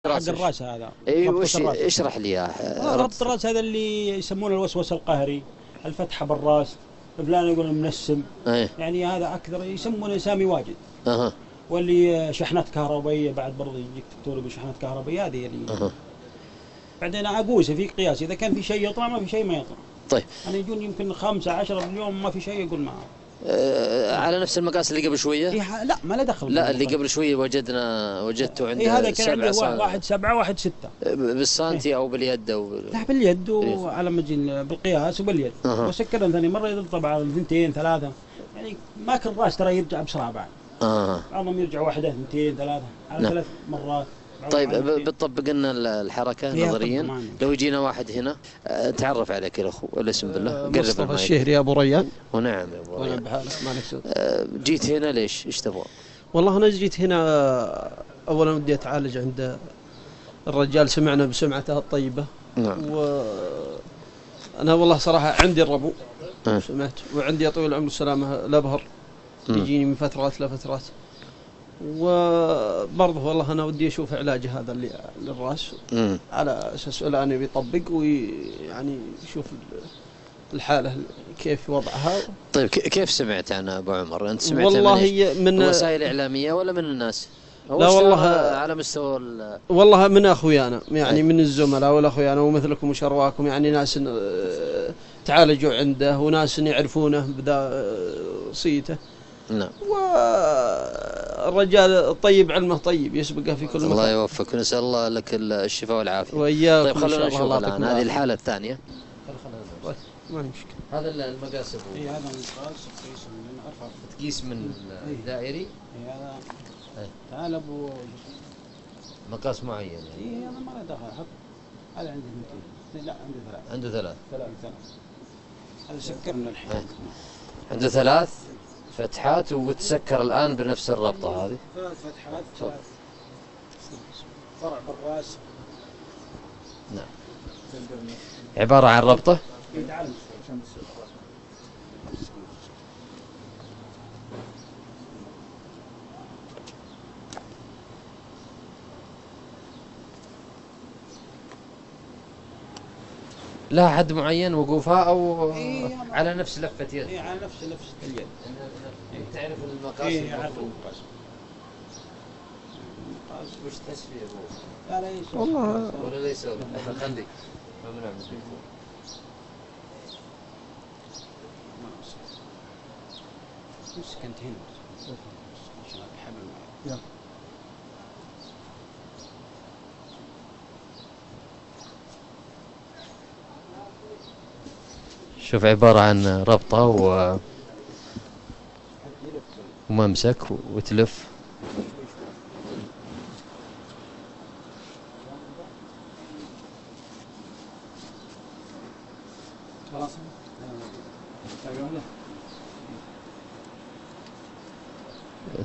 حق الراس هذا. اي وش اشرح لي اياه. ربط الراس هذا اللي يسمونه الوسواس القهري، الفتحه بالراس، فلان يقول منسم. يعني هذا اكثر يسمونه اسامي واجد. واللي شحنات كهربائيه بعد برضه يجيك دكتور يقول شحنات كهربائيه هذه اللي بعدين اقوسه في قياس اذا كان في شيء يطلع ما في شيء ما يطلع. طيب انا يجون يمكن 5-10 باليوم ما في شيء يقول معه. على نفس المقاس اللي قبل شويه؟ لا ما له دخل. لا اللي قبل شويه وجدته عنده هذا كان عنده 1 7 1 6 بالسنتي او باليد او لا باليد وعلى مجين بالقياس وباليد. وسكرنا ثاني مره يضرب طبعا 2 3 يعني ما كل راس ترى يرجع بسرعه بعد. بعضهم يرجع 1 2 3 على 3 مرات. طيب بتطبق لنا الحركه نظريا لو يجينا واحد هنا تعرف عليك يا اخو الاسم بالله. مصطفى الشهري ابو ريان. ونعم يا ابو ريان. جيت هنا ليش؟ ايش تبغى؟ والله انا جيت هنا اولا ودي اتعالج عند الرجال، سمعنا بسمعته الطيبه. نعم. وانا والله صراحه عندي الربو سمعت، وعندي طويل العمر والسلامه الابهر يجيني من فترات لفترات، وبرضه والله أنا ودي أشوف علاج هذا اللي للرأس على أساس الآن بيطبق ويعني يشوف الحالة كيف وضعها. طيب كيف سمعت عن أبو عمر؟ أنت سمعت والله من وسائل إعلامية ولا من الناس؟ لا والله على مستوى والله من أخويانا يعني من الزملاء والأخويانا ومثلكم وشرواكم، يعني ناس تعالجوا عنده وناس يعرفونه بدا صيته. نعم. والرجال الطيب علمه طيب يسبقه في كل مكان. الله يوفقك ونسأل الله لك الشفاء والعافية. وإياكم. طيب خلونا نشوف الآن هذه الحالة الثانية. ما مشكلة. هذا المقاس هذا المقاس تقيس من أرفع. تقيس من الدائري. هذا تعال أبو مقاس معين يعني. هذا ما له دخل. حط هذا عنده 200. لا عنده 3. عنده 3. هذا سكرنا الحين. عنده 3 فتحات وتسكر الآن بنفس الربطة هذه. 3 فتحات. فرع بالراس. نعم. عبارة عن ربطة. لا حد معين وقوفها أو على نفس لفة يد؟ على نفس اليد. تعرف المقاس؟ أعرف المقاس. وش تحس فيه أبوه؟ لا يسوي والله ولا لا يسوي. خليك ما بنعمل فيه. مسكنت هنا عشان الحبل معي. شوف عبارة عن ربطة وممسك وتلف.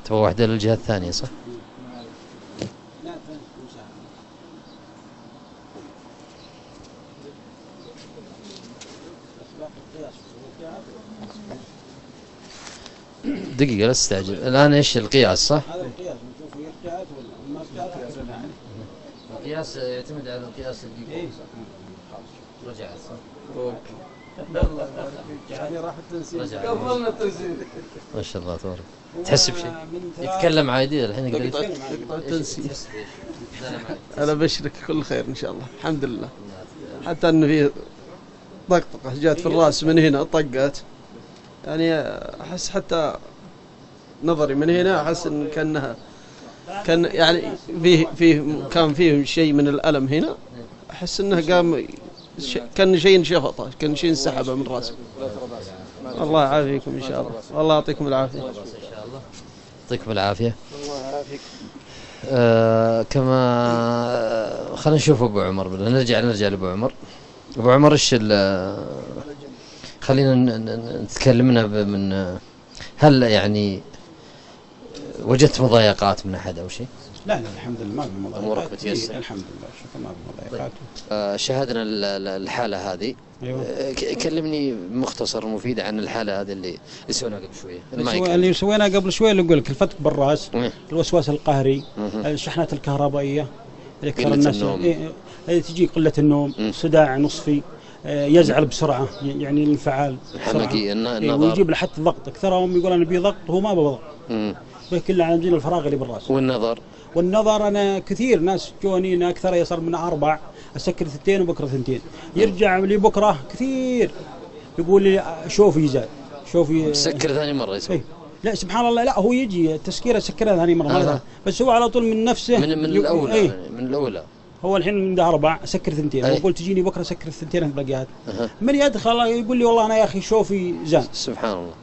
تبغى واحدة للجهة الثانية صح؟ دقيقة لا تستعجل. الآن ايش القياس صح؟ هذا القياس نشوفه يرجعت ولا ما ارتجعت. القياس يعتمد على القياس اللي يكون صح؟ رجعت صح؟ يعني راح التنسيق. قبلنا التنسيق. ما شاء الله تبارك. تحس بشيء؟ يتكلم عادي الحين يقدر يتكلم. التنسيق. أنا بشرك كل خير إن شاء الله الحمد لله. حتى إن في طقطقة جات في الرأس من هنا طقت، يعني أحس حتى نظري من هنا أحس إن كان يعني كان فيه شيء من الألم هنا، أحس إنه قام كان شيء انشفطه، كان شيء انسحبه من راسه. الله يعافيكم إن شاء الله، والله يعطيكم العافية. إن شاء الله يعطيكم العافية. الله يعافيك. كما خلينا نشوف أبو عمر، نرجع لأبو عمر. أبو عمر إيش خلينا نتكلمنا من هل يعني وجدت مضايقات من أحد أو شيء؟ لا الحمد لله ما في مضايقات. أمورك بتيسر الحمد لله شكرا ما في مضايقات. شاهدنا الحالة هذه. أيوة. كلمني مختصر مفيد عن الحالة هذه اللي سويناها قبل شوية. اللي سويناها قبل شوية اللي أقول لك الفتق بالرأس، الوسواس القهري، الشحنات الكهربائية، أكثر الناس تجي قلة النوم، صداع نصفي، يزعل بسرعة، يعني الانفعال حمقي، النظر، ويجيب لحد ضغط. أكثرهم يقول أنا بي ضغط، هو ما بضغط، كله عن الفراغ اللي بالراس. والنظر أنا كثير ناس جوني أنا أكثر يصير من 4 أسكر 2 وبكرة 2، يرجع لي بكرة كثير يقول لي شوفي زاد، شوفي سكر ثاني مرة يسوي. لا سبحان الله، لا هو يجي تسكيره سكرها ثاني مرة، بس هو على طول من نفسه من الأولى، من الأولى. هو الحين من 4 سكر 2، وقلت تجيني بكرة سكر 2 الباقيات. من يدخل يقول لي والله أنا يا أخي شوفي زاد. سبحان الله،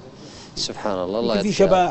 سبحان الله. الله في شباب